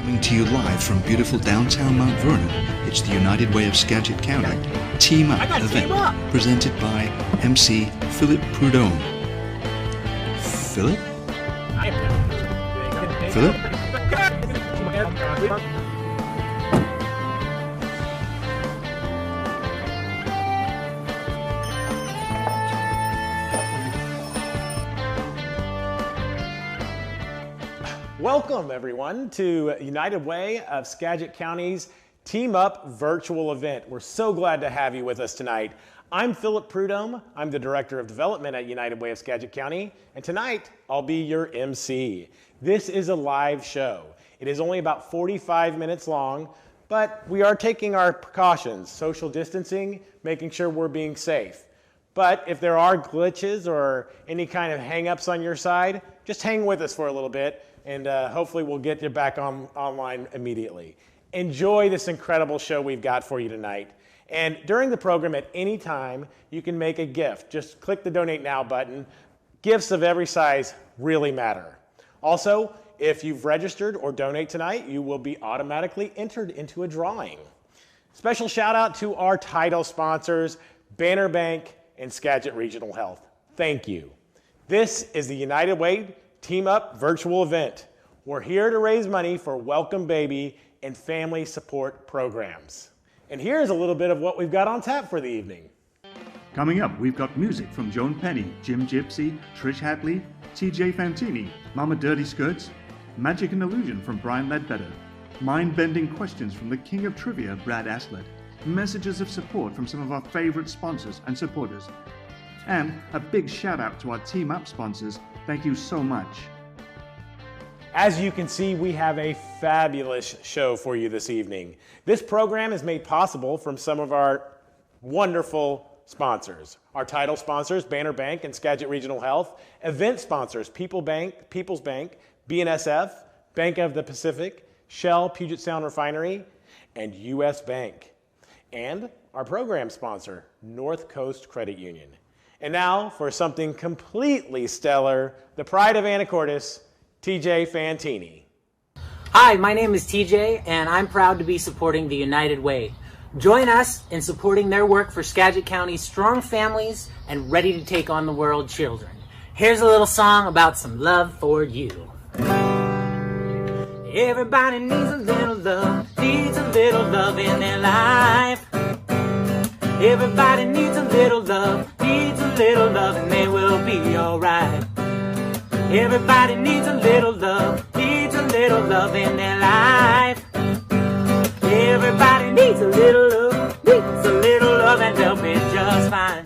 Coming to you live from beautiful downtown Mount Vernon, it's the United Way of Skagit County Team Up event presented by MC Philip Prudhomme. Philip? Philip? Welcome, everyone, to United Way of Skagit County's Team Up virtual event. We're so glad to have you with us tonight. I'm Philip Prudhomme. I'm the Director of Development at United Way of Skagit County, and tonight I'll be your MC. This is a live show. It is only about 45 minutes long, but we are taking our precautions, social distancing, making sure we're being safe. But if there are glitches or any kind of hang-ups on your side, just hang with us for a little bit, and hopefully we'll get you back online immediately. Enjoy this incredible show we've got for you tonight. And during the program at any time, you can make a gift. Just click the Donate Now button. Gifts of every size really matter. Also, if you've registered or donate tonight, you will be automatically entered into a drawing. Special shout out to our title sponsors, Banner Bank and Skagit Regional Health. Thank you. This is the United Way Team Up virtual event. We're here to raise money for Welcome Baby and family support programs. And here's a little bit of what we've got on tap for the evening. Coming up, we've got music from Joan Penny, Jim Gypsy, Trish Hatley, TJ Fantini, Mama Dirty Skirts, Magic and Illusion from Brian Ledbetter, mind-bending questions from the King of Trivia, Brad Aslett, messages of support from some of our favorite sponsors and supporters, and a big shout out to our Team Up sponsors. Thank you so much. As you can see, we have a fabulous show for you this evening. This program is made possible from some of our wonderful sponsors. Our title sponsors, Banner Bank and Skagit Regional Health. Event sponsors, People's Bank, BNSF, Bank of the Pacific, Shell, Puget Sound Refinery, and U.S. Bank. And our program sponsor, North Coast Credit Union. And now for something completely stellar, the pride of Anacortes, TJ Fantini. Hi, my name is TJ, and I'm proud to be supporting the United Way. Join us in supporting their work for Skagit County's strong families and ready to take on the world children. Here's a little song about some love for you. Everybody needs a little love in their life. Everybody needs a little love, and they will be alright. Everybody needs a little love in their life. Everybody needs a little love, and they'll be just fine.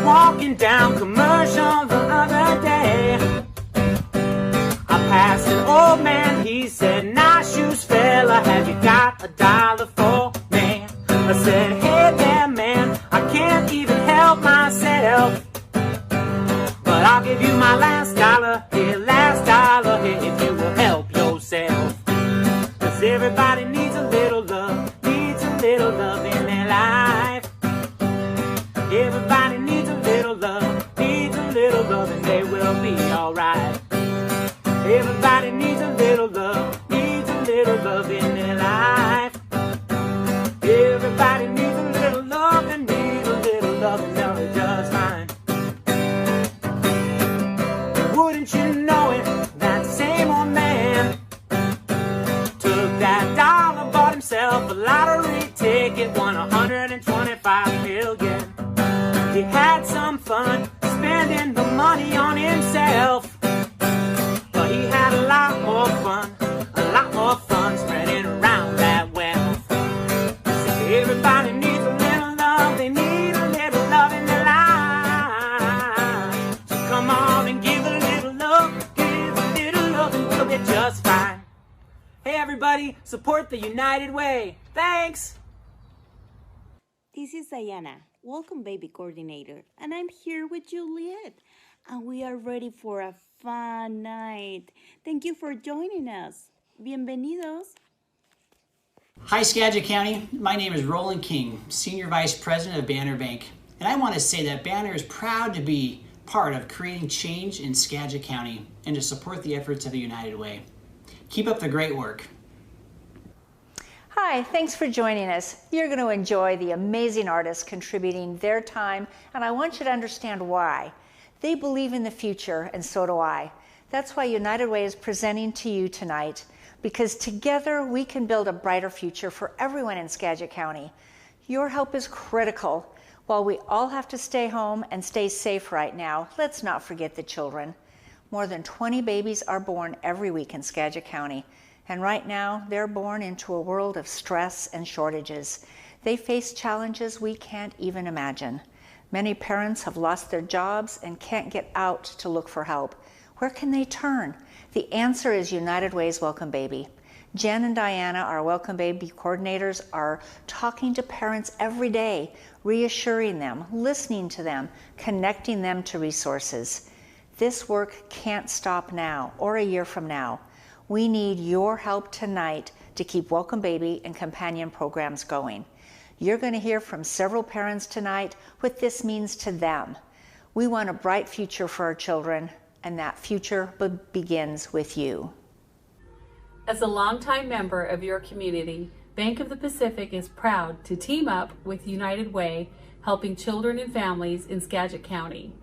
Walking down Commercial the other day, I passed an old man, he said, "Nice shoes, fella, have you got $1 for me?" I said, "Hey there, man, I can't even help myself, but I'll give you my last dollar here, if you will help yourself." 'Cause everybody needs a little love in their life. Everybody needs a little love, and they will be alright. Everybody needs a little love in their life. Everybody needs a little love, and they'll be just fine. Wouldn't you know it, that same old man took that dollar, bought himself a lottery ticket, won 125 million. He had some fun spending the money on himself, but he had a lot more fun spreading around that wealth. So everybody needs a little love, they need a little love in their life. So come on and give a little love, and we'll be just fine. Hey everybody, support the United Way. Thanks! This is Diana, Welcome Baby Coordinator, and I'm here with Juliet, and we are ready for a fun night. Thank you for joining us. Bienvenidos. Hi Skagit County, my name is Roland King, Senior Vice President of Banner Bank, and I want to say that Banner is proud to be part of creating change in Skagit County and to support the efforts of the United Way. Keep up the great work. Hi, thanks for joining us. You're going to enjoy the amazing artists contributing their time, and I want you to understand why. They believe in the future, and so do I. That's why United Way is presenting to you tonight, because together we can build a brighter future for everyone in Skagit County. Your help is critical. While we all have to stay home and stay safe right now, let's not forget the children. More than 20 babies are born every week in Skagit County, and right now they're born into a world of stress and shortages. They face challenges we can't even imagine. Many parents have lost their jobs and can't get out to look for help. Where can they turn? The answer is United Way's Welcome Baby. Jen and Diana, our Welcome Baby coordinators, are talking to parents every day, reassuring them, listening to them, connecting them to resources. This work can't stop now or a year from now. We need your help tonight to keep Welcome Baby and companion programs going. You're going to hear from several parents tonight what this means to them. We want a bright future for our children, and that future begins with you. As a longtime member of your community, Bank of the Pacific is proud to team up with United Way, helping children and families in Skagit County.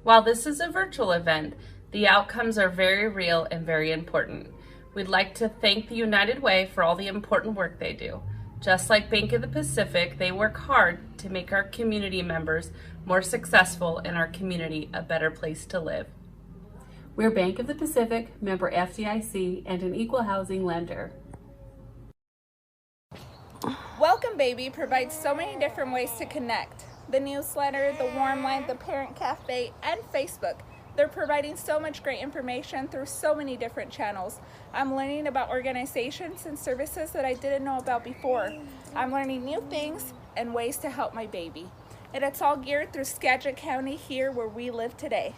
While this is a virtual event, the outcomes are very real and very important. We'd like to thank the United Way for all the important work they do. Just like Bank of the Pacific, they work hard to make our community members more successful and our community a better place to live. We're Bank of the Pacific, member FDIC, and an equal housing lender. Welcome Baby provides so many different ways to connect. The newsletter, the warm line, the parent cafe, and Facebook. They're providing so much great information through so many different channels. I'm learning about organizations and services that I didn't know about before. I'm learning new things and ways to help my baby. And it's all geared through Skagit County, here where we live today.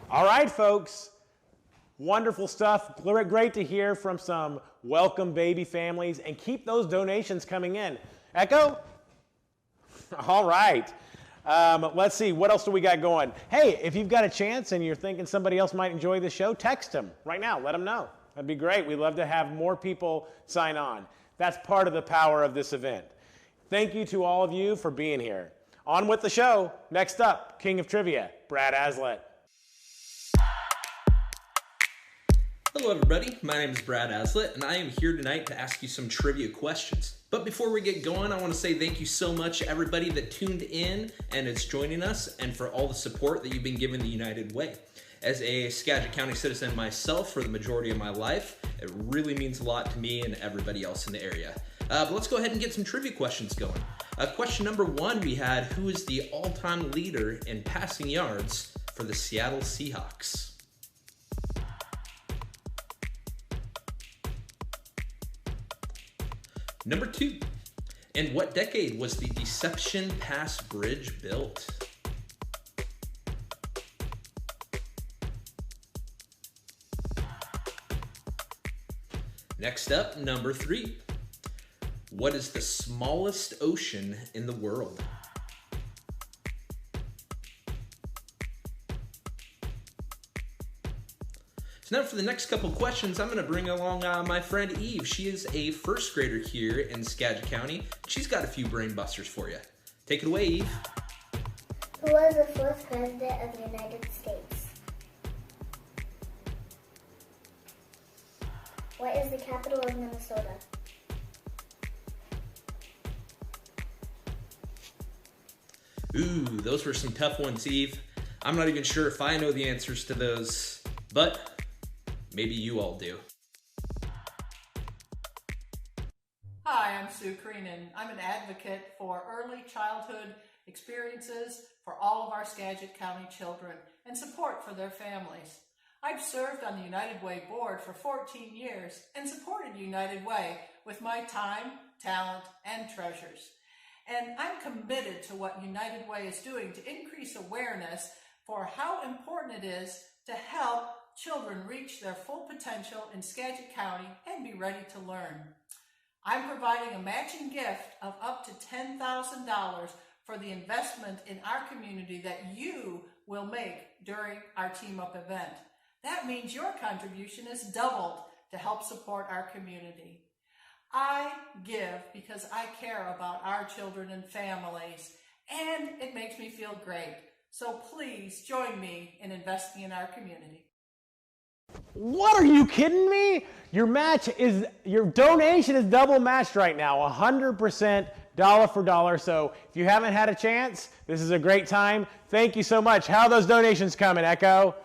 All right, folks. Wonderful stuff. Great to hear from some Welcome Baby families, and keep those donations coming in. Echo? All right. Let's see, what else do we got going? Hey, if you've got a chance and you're thinking somebody else might enjoy the show, text them right now. Let them know. That'd be great. We'd love to have more people sign on. That's part of the power of this event. Thank you to all of you for being here. On with the show. Next up, King of Trivia, Brad Aslett. Hello everybody, my name is Brad Aslett, and I am here tonight to ask you some trivia questions. But before we get going, I want to say thank you so much to everybody that tuned in and is joining us, and for all the support that you've been giving the United Way. As a Skagit County citizen myself for the majority of my life, it really means a lot to me and everybody else in the area. But let's go ahead and get some trivia questions going. Question number 1, we had, who is the all-time leader in passing yards for the Seattle Seahawks? Number 2, in what decade was the Deception Pass Bridge built? Next up, number 3, what is the smallest ocean in the world? So now for the next couple questions, I'm going to bring along my friend Eve. She is a first grader here in Skagit County. She's got a few brain busters for you. Take it away, Eve. Who was the fourth president of the United States? What is the capital of Minnesota? Ooh, those were some tough ones, Eve. I'm not even sure if I know the answers to those, but maybe you all do. Hi, I'm Sue Creenan. I'm an advocate for early childhood experiences for all of our Skagit County children and support for their families. I've served on the United Way board for 14 years and supported United Way with my time, talent, and treasures. And I'm committed to what United Way is doing to increase awareness for how important it is to help children reach their full potential in Skagit County and be ready to learn. I'm providing a matching gift of up to $10,000 for the investment in our community that you will make during our Team Up event. That means your contribution is doubled to help support our community. I give because I care about our children and families, and it makes me feel great. So please join me in investing in our community. What, are you kidding me? Your donation is double matched right now, 100% dollar for dollar. So if you haven't had a chance, this is a great time. Thank you so much. How are those donations coming, Echo?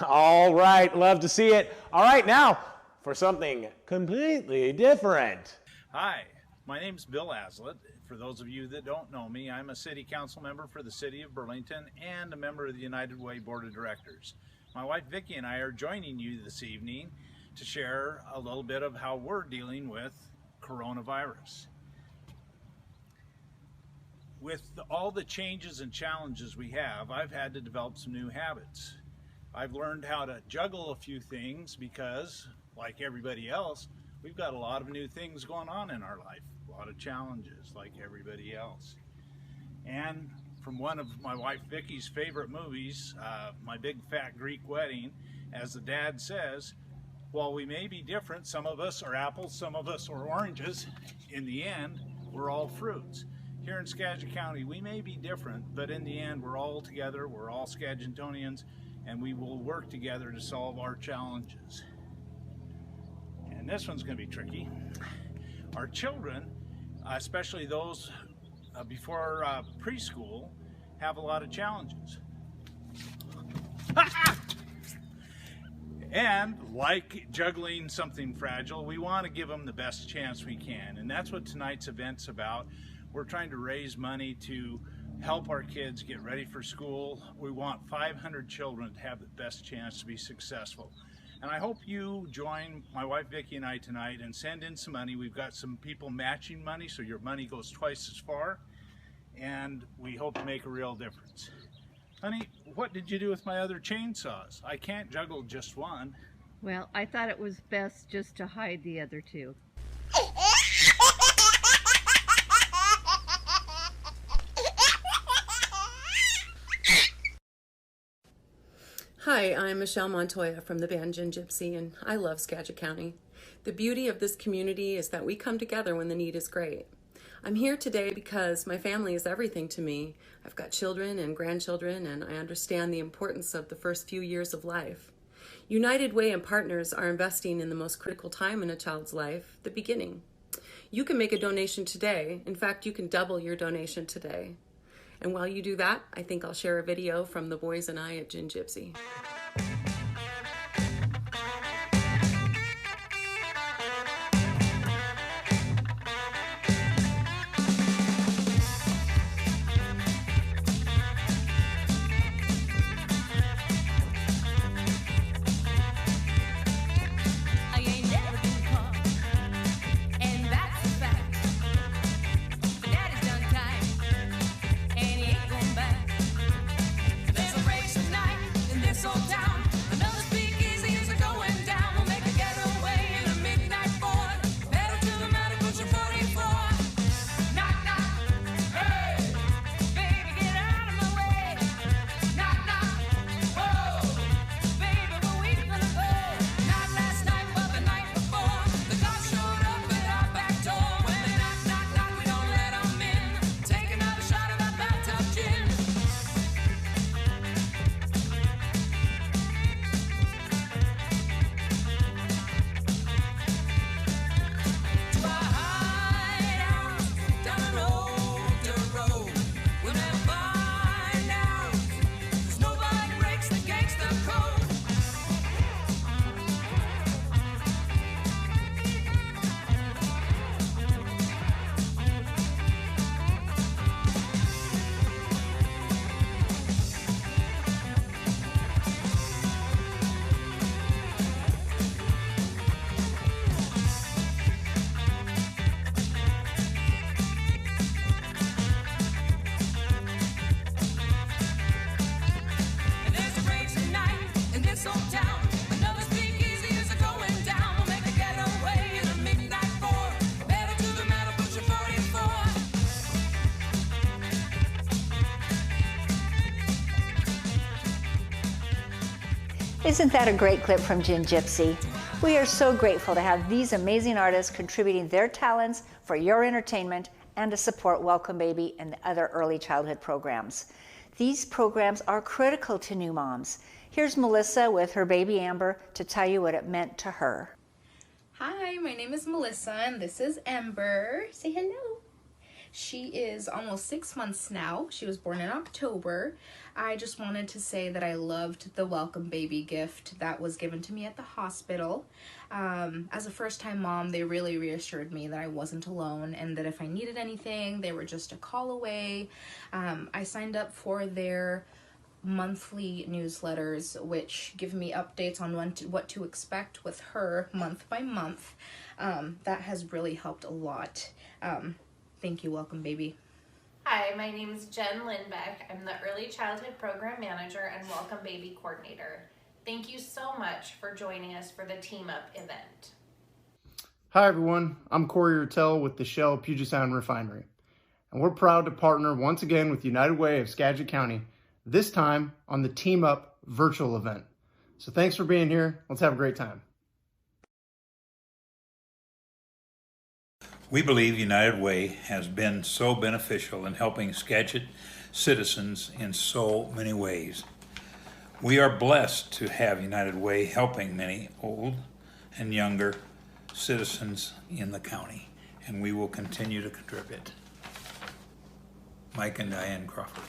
All right, love to see it. All right, now for something completely different. Hi, my name's Bill Aslett. For those of you that don't know me, I'm a city council member for the city of Burlington and a member of the United Way Board of Directors. My wife Vicki and I are joining you this evening to share a little bit of how we're dealing with coronavirus. With all the changes and challenges we have, I've had to develop some new habits. I've learned how to juggle a few things because, like everybody else, we've got a lot of new things going on in our life, a lot of challenges like everybody else. And from one of my wife Vicky's favorite movies, My Big Fat Greek Wedding, as the dad says, while we may be different, some of us are apples, some of us are oranges, in the end, we're all fruits. Here in Skagit County, we may be different, but in the end, we're all together, we're all Skagitonians, and we will work together to solve our challenges. And this one's going to be tricky. Our children, especially those before preschool, have a lot of challenges. And like juggling something fragile, we want to give them the best chance we can. And that's what tonight's event's about. We're trying to raise money to help our kids get ready for school. We want 500 children to have the best chance to be successful. And I hope you join my wife Vicki and I tonight and send in some money. We've got some people matching money, so your money goes twice as far. And we hope to make a real difference. Honey, what did you do with my other chainsaws? I can't juggle just one. Well, I thought it was best just to hide the other two. Hi, I'm Michelle Montoya from the band Gin Gypsy, and I love Skagit County. The beauty of this community is that we come together when the need is great. I'm here today because my family is everything to me. I've got children and grandchildren, and I understand the importance of the first few years of life. United Way and partners are investing in the most critical time in a child's life, the beginning. You can make a donation today. In fact, you can double your donation today. And while you do that, I think I'll share a video from the boys and I at Gin Gypsy. There's a race tonight in this old Isn't that a great clip from Jim Gypsy? We are so grateful to have these amazing artists contributing their talents for your entertainment and to support Welcome Baby and the other early childhood programs. These programs are critical to new moms. Here's Melissa with her baby Amber to tell you what it meant to her. Hi, my name is Melissa and this is Amber. Say hello. She is almost 6 months now. She was born in October. I just wanted to say that I loved the Welcome Baby gift that was given to me at the hospital. As a first-time mom, they really reassured me that I wasn't alone and that if I needed anything, they were just a call away. I signed up for their monthly newsletters, which give me updates on what to expect with her month by month. That has really helped a lot. Thank you, Welcome Baby. Hi, my name is Jen Lindbeck. I'm the Early Childhood Program Manager and Welcome Baby Coordinator. Thank you so much for joining us for the Team Up event. Hi everyone, I'm Corey Ertel with the Shell Puget Sound Refinery. And we're proud to partner once again with United Way of Skagit County, this time on the Team Up virtual event. So thanks for being here. Let's have a great time. We believe United Way has been so beneficial in helping Skagit citizens in so many ways. We are blessed to have United Way helping many old and younger citizens in the county, and we will continue to contribute. Mike and Diane Crawford.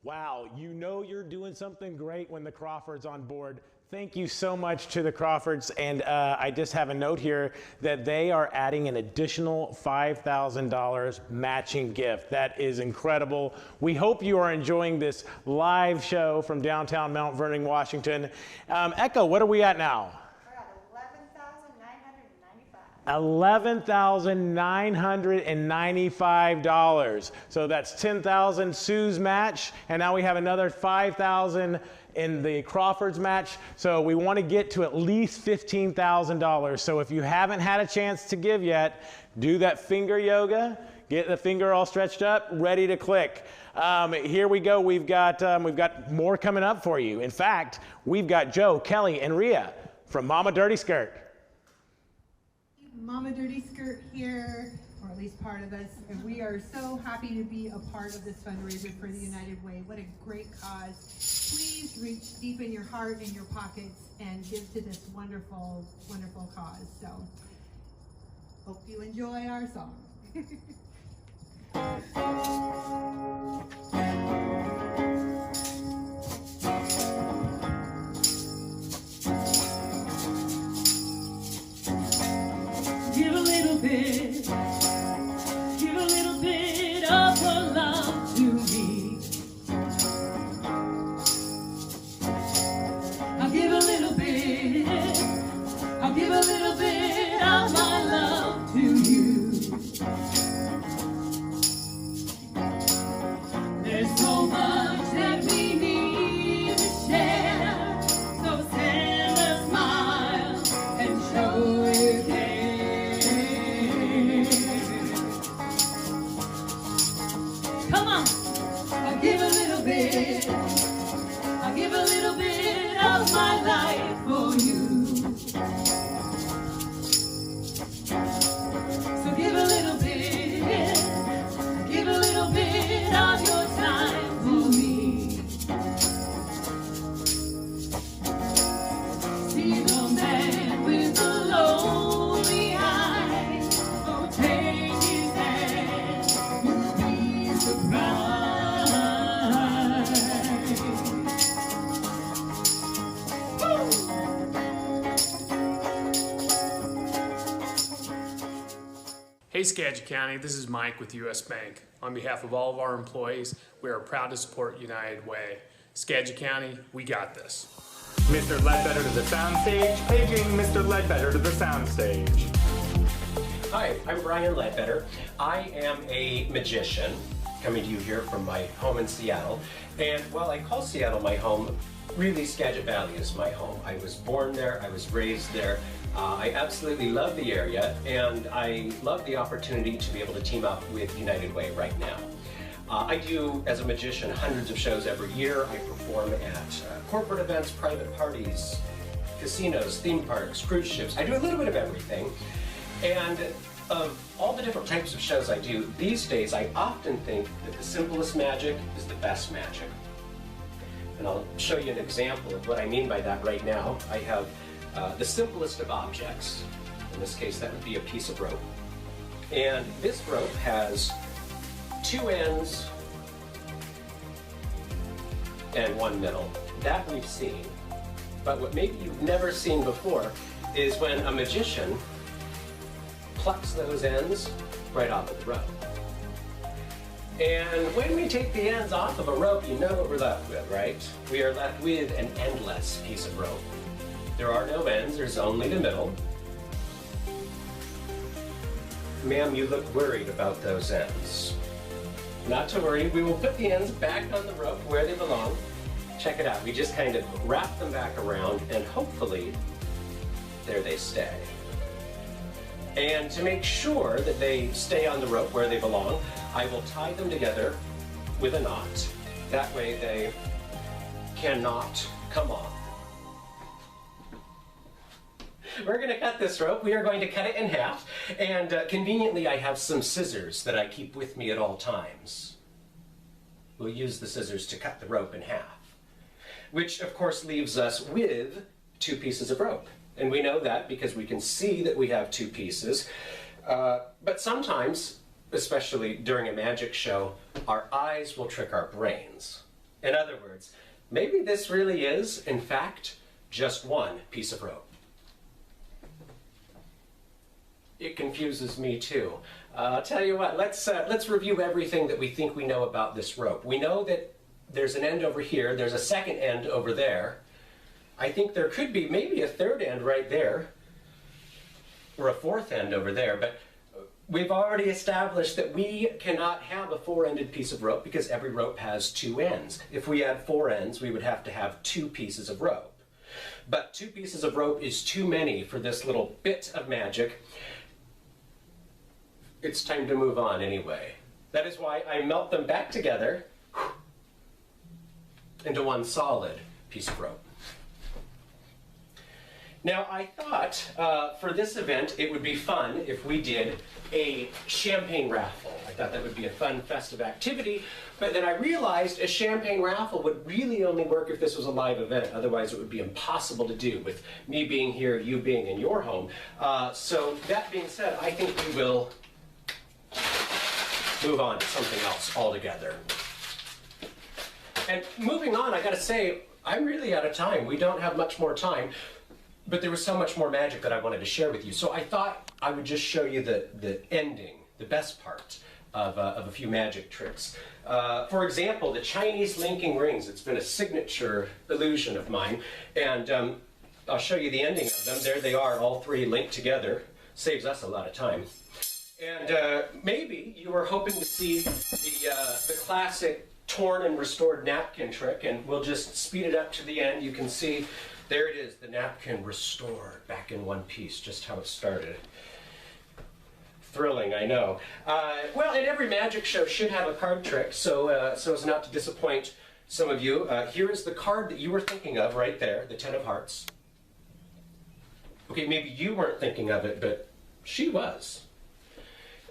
Wow, you know you're doing something great when the Crawfords on board. Thank you so much to the Crawfords, and I just have a note here that they are adding an additional $5,000 matching gift. That is incredible. We hope you are enjoying this live show from downtown Mount Vernon, Washington. Echo, what are we at now? $11,995. So that's $10,000 Sue's match, and now we have another $5,000 in the Crawfords match. So we want to get to at least $15,000. So if you haven't had a chance to give yet, do that finger yoga, get the finger all stretched up, ready to click. Here we go. We've got more coming up for you. In fact, we've got Joe, Kelly, and Rhea from Mama Dirty Skirt. Mama Dirty Skirt here, or at least part of us, and we are so happy to be a part of this fundraiser for the United Way. What a great cause. Please reach deep in your heart and your pockets and give to this wonderful, wonderful cause. So, hope you enjoy our song. Give a little bit of your love to me. I'll give a little bit of my love to you. There's so much that we need to share, so send a smile and show you care. Come on, I'll give a little bit of my life for you. So give a little bit of your time for me. See the man with the lonely eyes, oh take his hand, you'll be surprised. Woo! Hey Skagit County, this is Mike with U.S. Bank. On behalf of all of our employees, we are proud to support United Way. Skagit County, we got this. Mr. Ledbetter to the soundstage, paging Mr. Ledbetter to the soundstage. Hi, I'm Brian Ledbetter. I am a magician, coming to you here from my home in Seattle. And while I call Seattle my home, really Skagit Valley is my home. I was born there, I was raised there. I absolutely love the area, and I love the opportunity to be able to team up with United Way right now. I do, as a magician, hundreds of shows every year. I perform at corporate events, private parties, casinos, theme parks, cruise ships. I do a little bit of everything. And of all the different types of shows I do, these days I often think that the simplest magic is the best magic. And I'll show you an example of what I mean by that right now. I have the simplest of objects. In this case, that would be a piece of rope. And this rope has 2 ends and 1 middle. That we've seen. But what maybe you've never seen before is when a magician plucks those ends right off of the rope. And when we take the ends off of a rope, you know what we're left with, right? We are left with an endless piece of rope. There are no ends, there's only the middle. Ma'am, you look worried about those ends. Not to worry, we will put the ends back on the rope where they belong. Check it out, we just kind of wrap them back around and hopefully there they stay. And to make sure that they stay on the rope where they belong, I will tie them together with a knot. That way they cannot come off. We're going to cut this rope. We are going to cut it in half. And conveniently, I have some scissors that I keep with me at all times. We'll use the scissors to cut the rope in half, which of course leaves us with 2 pieces of rope. And we know that because we can see that we have 2 pieces. But sometimes, especially during a magic show, our eyes will trick our brains. In other words, maybe this really is, in fact, just 1 piece of rope. It confuses me too. I'll tell you what, let's review everything that we think we know about this rope. We know that there's an end over here, there's a second end over there. I think there could be maybe a third end right there, or a fourth end over there, but we've already established that we cannot have a 4-ended piece of rope because every rope has 2 ends. If we had 4 ends, we would have to have 2 pieces of rope. But 2 pieces of rope is too many for this little bit of magic. It's time to move on anyway. That is why I melt them back together into 1 solid piece of rope. Now I thought for this event it would be fun if we did a champagne raffle. I thought that would be a fun festive activity, but then I realized a champagne raffle would really only work if this was a live event. Otherwise it would be impossible to do with me being here, you being in your home. So that being said, I think we will move on to something else altogether. And moving on, I gotta say, I'm really out of time. We don't have much more time, but there was so much more magic that I wanted to share with you. So I thought I would just show you the ending, the best part of a few magic tricks. For example, the Chinese linking rings. It's been a signature illusion of mine, and I'll show you the ending of them. There they are, all 3 linked together. Saves us a lot of time. And maybe you were hoping to see the classic torn and restored napkin trick, and we'll just speed it up to the end. You can see there it is, the napkin restored back in 1 piece, just how it started. Thrilling, I know. Well, and every magic show should have a card trick, so as not to disappoint some of you, here is the card that you were thinking of right there, the 10 of Hearts. Okay, maybe you weren't thinking of it, but she was.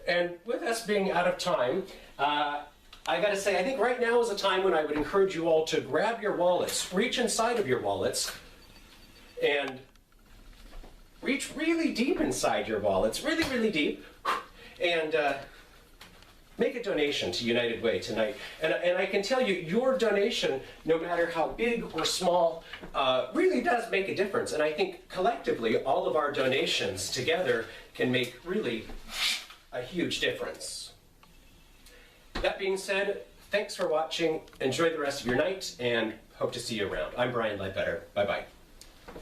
And with us being out of time, I gotta say, I think right now is a time when I would encourage you all to grab your wallets, reach inside of your wallets, and reach really deep inside your wallets, really, really deep, and make a donation to United Way tonight. And I can tell you, your donation, no matter how big or small, really does make a difference. And I think collectively, all of our donations together can make really a huge difference. That being said, thanks for watching, enjoy the rest of your night, and hope to see you around. I'm Brian Ledbetter. Bye-bye.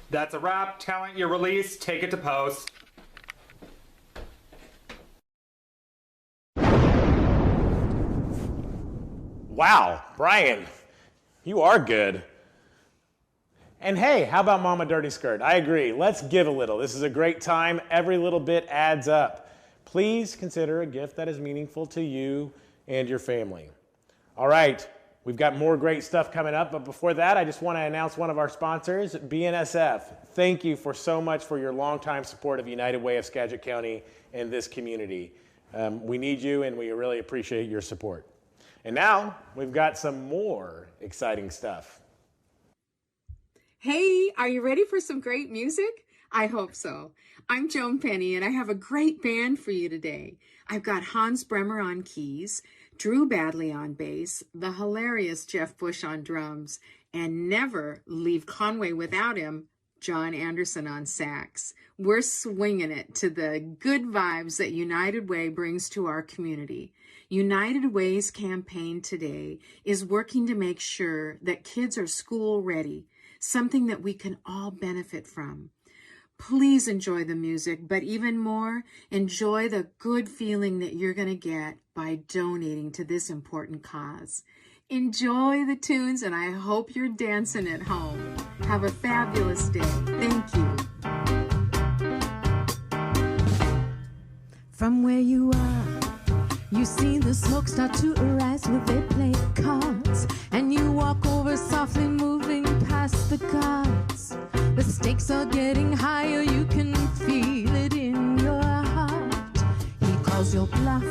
That's a wrap. Talent, you're released. Take it to post. Wow, Brian, you are good. And hey, how about Mama Dirty Skirt? I agree. Let's give a little. This is a great time. Every little bit adds up. Please consider a gift that is meaningful to you and your family. All right, we've got more great stuff coming up, but before that, I just want to announce one of our sponsors, BNSF. Thank you so much for your longtime support of United Way of Skagit County and this community. We need you, and we really appreciate your support. And now, we've got some more exciting stuff. Hey, are you ready for some great music? I hope so. I'm Joan Penny, and I have a great band for you today. I've got Hans Bremer on keys, Drew Badley on bass, the hilarious Jeff Bush on drums, and never leave Conway without him, John Anderson on sax. We're swinging it to the good vibes that United Way brings to our community. United Way's campaign today is working to make sure that kids are school ready, something that we can all benefit from. Please enjoy the music, but even more, enjoy the good feeling that you're going to get by donating to this important cause. Enjoy the tunes, and I hope you're dancing at home. Have a fabulous day. Thank you. From where you are, you see the smoke start to arise with they play cards, and you walk over softly moving past the guards. The stakes are getting higher, you can feel it in your heart. He calls your bluff,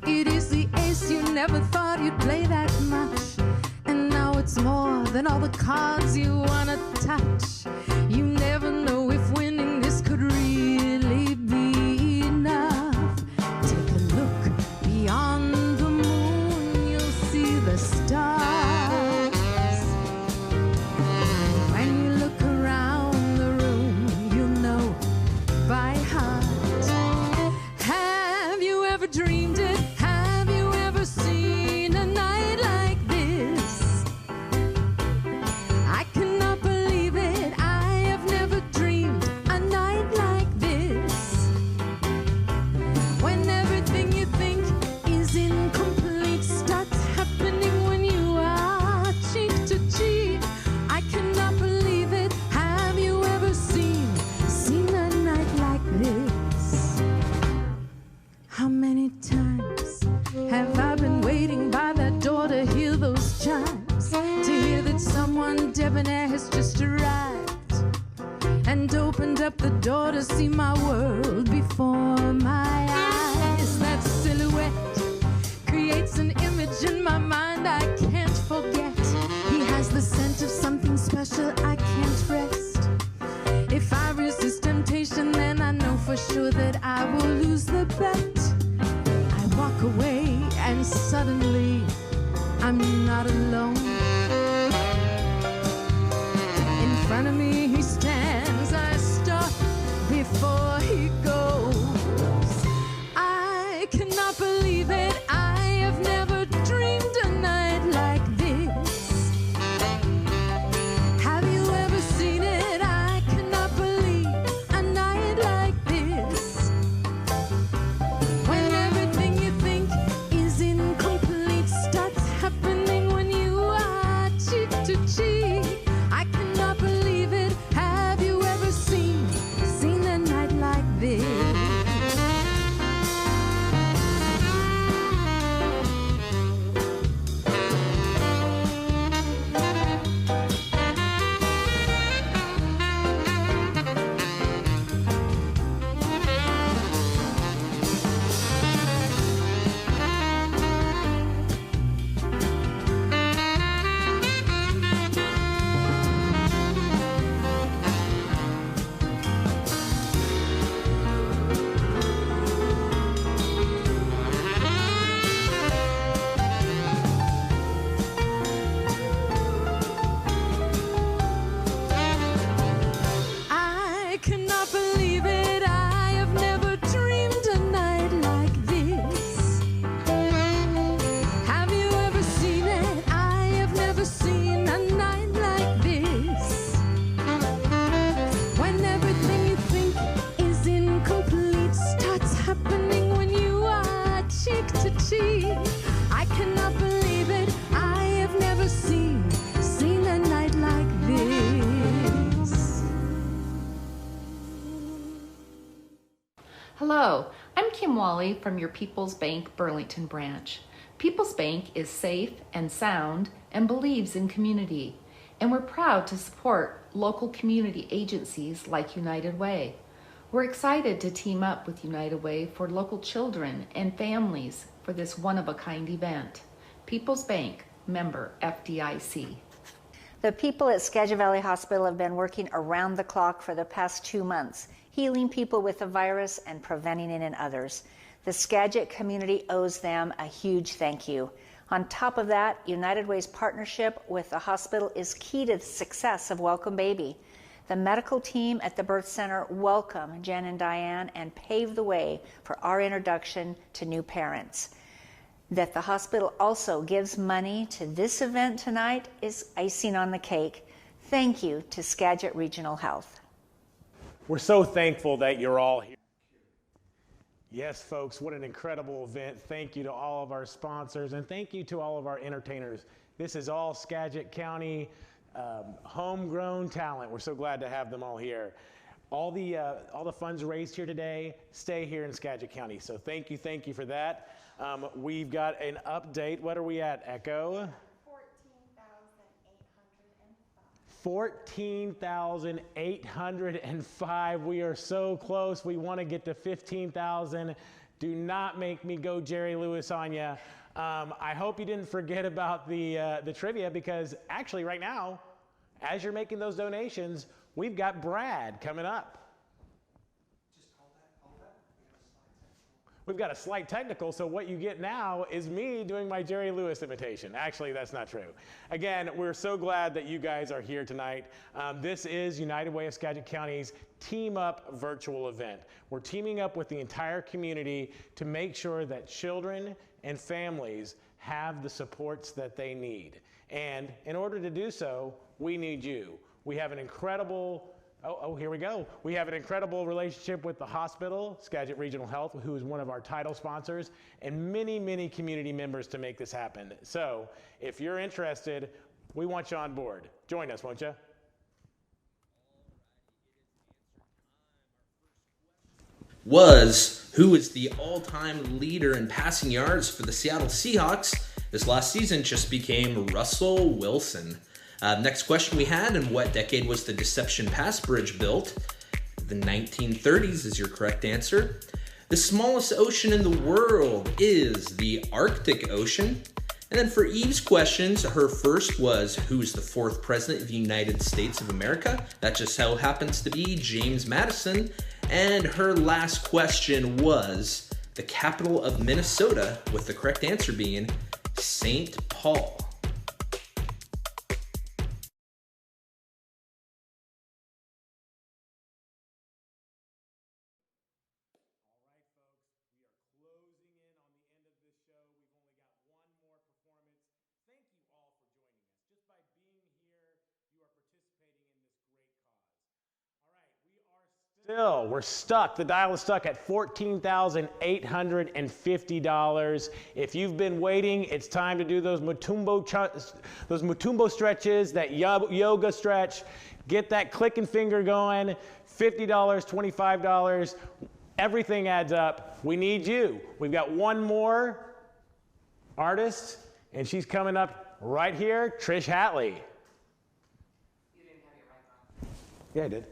it is the ace, you never thought you'd play that much. And now it's more than all the cards you wanna touch. You never know if winning this could really be enough. Take a look beyond the moon, you'll see the stars. When you look around the room, you'll know by heart. Have you ever dreamed it? Have you ever seen a night like this? I cannot believe it. I have never dreamed a night like this. When everything you think is incomplete starts happening when you are cheek to cheek. I cannot believe it. Have you ever seen a night like this? How many times have I been waiting by that door to hear those chimes, to hear that someone debonair has just arrived and opened up the door to see my world before my eyes. That silhouette creates an image in my mind I can't forget. He has the scent of something special, I can't rest. If I resist temptation, then I know for sure that I will lose the bet. I walk away and suddenly I'm not alone. In front of me he stands, I stop before he goes. I cannot believe it, I have never dreamed a night like this. Have you ever seen it? I cannot believe a night like this. When everything you think is incomplete starts happening when you are cheek to cheek. I cannot believe it. Have you ever seen a night like this? I cannot believe it. I have never dreamed a night like this. Have you ever seen it? I have never seen a night like this. When everything you think is incomplete starts happening when you are cheek to cheek. I cannot believe it. I have never seen a night like this. Hello, I'm Kim Wally from your People's Bank Burlington branch. People's Bank is safe and sound and believes in community, and we're proud to support local community agencies like United Way. We're excited to team up with United Way for local children and families for this one-of-a-kind event. People's Bank, member FDIC. The people at Skagit Valley Hospital have been working around the clock for the past 2 months, healing people with the virus and preventing it in others. The Skagit community owes them a huge thank you. On top of that, United Way's partnership with the hospital is key to the success of Welcome Baby. The medical team at the birth center welcomed Jen and Diane and paved the way for our introduction to new parents. That the hospital also gives money to this event tonight is icing on the cake. Thank you to Skagit Regional Health. We're so thankful that you're all here. Yes, folks, what an incredible event. Thank you to all of our sponsors, and thank you to all of our entertainers. This is all Skagit County homegrown talent. We're so glad to have them all here. All the funds raised here today stay here in Skagit County, so thank you for that. We've got an update. What are we at, Echo? 14,805. We are so close. We want to get to 15,000. Do not make me go Jerry Lewis on you. I hope you didn't forget about the trivia, because actually right now, as you're making those donations, we've got Brad coming up. We've got a slight technical, so what you get now is me doing my Jerry Lewis imitation. Actually, that's not true. Again, we're so glad that you guys are here tonight. This is United Way of Skagit County's Team Up virtual event. We're teaming up with the entire community to make sure that children and families have the supports that they need. And in order to do so, we need you. We have an incredible here we go. We have an incredible relationship with the hospital, Skagit Regional Health, who is one of our title sponsors, and many community members to make this happen. So if you're interested, we want you on board. Join us, won't you? Who is the all-time leader in passing yards for the Seattle Seahawks? This last season just became Russell Wilson. Next question we had: in what decade was the Deception Pass Bridge built? The 1930s is your correct answer. The smallest ocean in the world is the Arctic Ocean. And then for Eve's questions, her first was, who is the 4th president of the United States of America? That just so happens to be James Madison. And her last question was the capital of Minnesota, with the correct answer being St. Paul. Still, we're stuck. The dial is stuck at $14,850. If you've been waiting, it's time to do those Mutumbo stretches, that yoga stretch. Get that click and finger going. $50, $25, everything adds up. We need you. We've got one more artist, and she's coming up right here, Trish Hatley. You didn't have your mic on. Yeah, I did.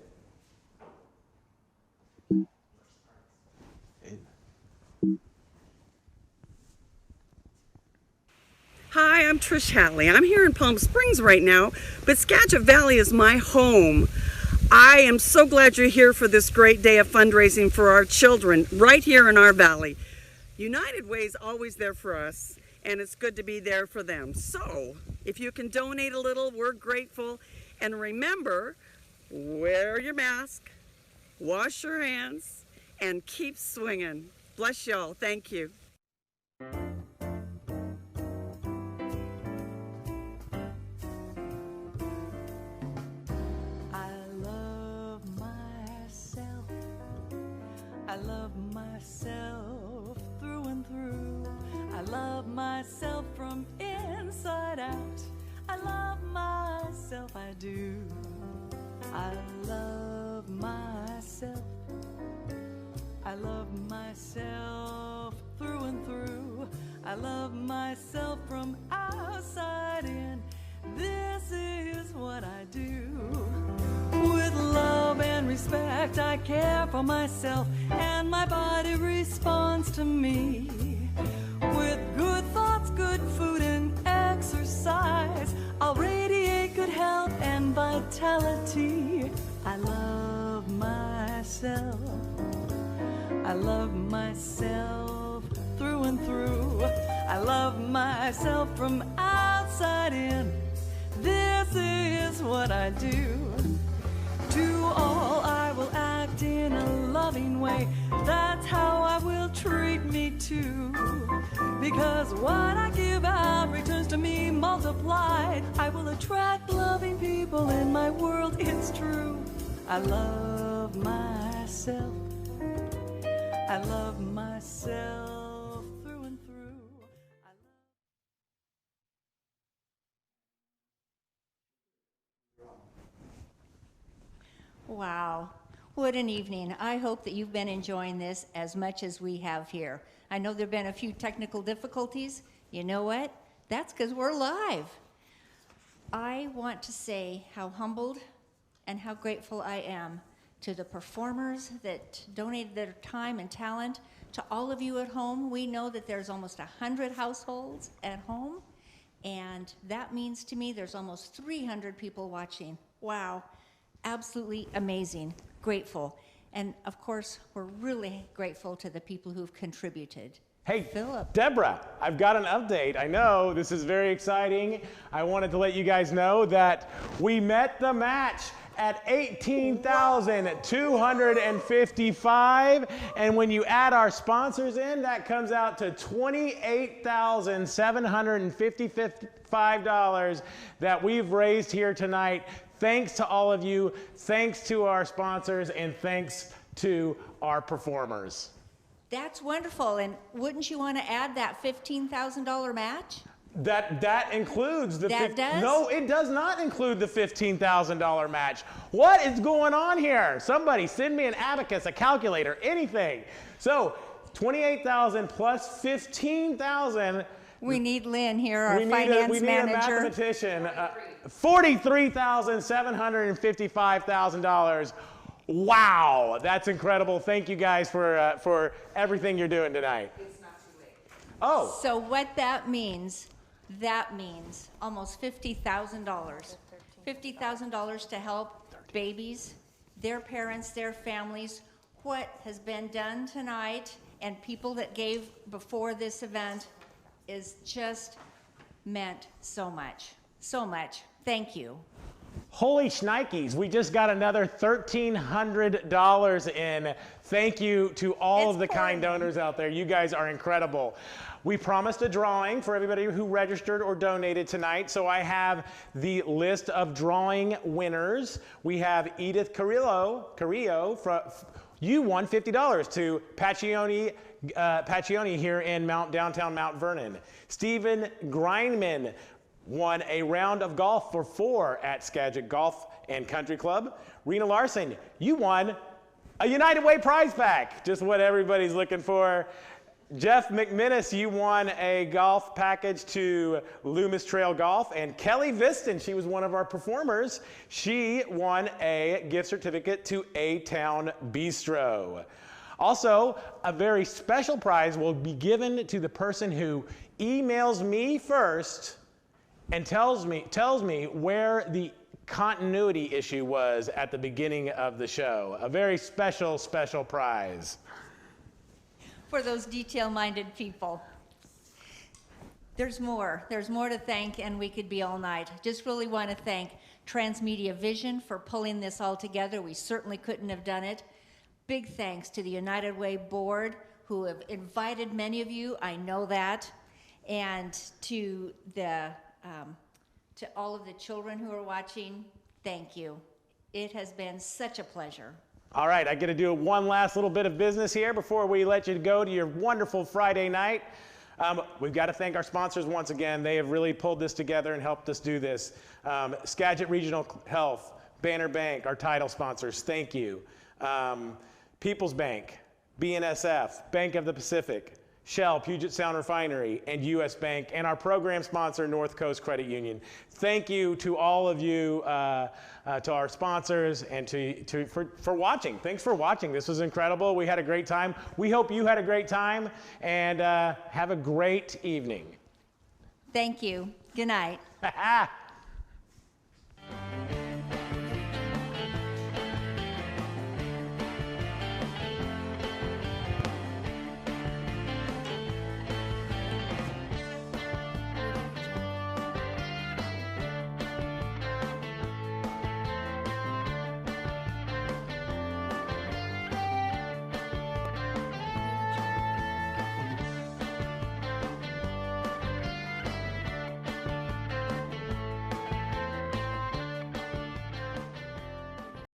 Hi, I'm Trish Hatley. I'm here in Palm Springs right now, but Skagit Valley is my home. I am so glad you're here for this great day of fundraising for our children right here in our valley. United Way is always there for us, and it's good to be there for them. So, if you can donate a little, we're grateful. And remember, wear your mask, wash your hands, and keep swinging. Bless y'all. Thank you. I love myself through and through. I love myself from inside out. I love myself, I do. I love myself. I love myself through and through. I love myself from outside in. This is what I do. With love and respect, I care for myself, and my body responds to me. With good thoughts, good food, and exercise, I'll radiate good health and vitality. I love myself. I love myself through and through. I love myself from outside in. This is what I do. To all I will act in a loving way. That's how I will treat me too. Because what I give out returns to me multiplied. I will attract loving people in my world, it's true. I love myself. I love myself through and through. Wow, what an evening. I hope that you've been enjoying this as much as we have here. I know there have been a few technical difficulties. You know what? That's because we're live. I want to say how humbled and how grateful I am to the performers that donated their time and talent, to all of you at home. We know that there's almost 100 households at home, and that means to me there's almost 300 people watching. Wow. Absolutely amazing, grateful. And of course, we're really grateful to the people who've contributed. Hey, Philip. Deborah, I've got an update. I know this is very exciting. I wanted to let you guys know that we met the match at 18,255. And when you add our sponsors in, that comes out to $28,755 that we've raised here tonight. Thanks to all of you, thanks to our sponsors, and thanks to our performers. That's wonderful. And wouldn't you want to add that $15,000 match? That includes the... That does? No, it does not include the $15,000 match. What is going on here? Somebody send me an abacus, a calculator, anything. So, $28,000 plus $15,000. We need Lynn here, our finance we need manager. a mathematician. $43,755,000. Wow, that's incredible. Thank you guys for everything you're doing tonight. It's not too late. Oh. So what that means almost $50,000. $50,000 to help babies, their parents, their families. What has been done tonight and people that gave before this event is just meant so much, so much. Thank you. Holy shnikes, we just got another $1,300 in. Thank you to all of the kind donors out there. You guys are incredible. We promised a drawing for everybody who registered or donated tonight, so I have the list of drawing winners. We have Edith Carrillo, you won $50 to Paccioni here in downtown Mount Vernon. Stephen Greinman won a round of golf for 4 at Skagit Golf and Country Club. Rena Larson, you won a United Way prize pack, just what everybody's looking for. Jeff McMinnis, you won a golf package to Loomis Trail Golf. And Kelly Viston, she was one of our performers. She won a gift certificate to A-Town Bistro. Also, a very special prize will be given to the person who emails me first and tells me where the continuity issue was at the beginning of the show. A very special, special prize. For those detail-minded people. There's more to thank, and we could be all night. Just really want to thank Transmedia Vision for pulling this all together. We certainly couldn't have done it. Big thanks to the United Way board, who have invited many of you, I know that, and to all of the children who are watching, thank you. It has been such a pleasure. All right, I got to do one last little bit of business here before we let you go to your wonderful Friday night. We've got to thank our sponsors once again. They have really pulled this together and helped us do this. Skagit Regional Health, Banner Bank, our title sponsors, thank you. People's Bank, BNSF, Bank of the Pacific, Shell, Puget Sound Refinery, and U.S. Bank, and our program sponsor, North Coast Credit Union. Thank you to all of you, to our sponsors, and for watching. Thanks for watching. This was incredible. We had a great time. We hope you had a great time, and have a great evening. Thank you. Good night.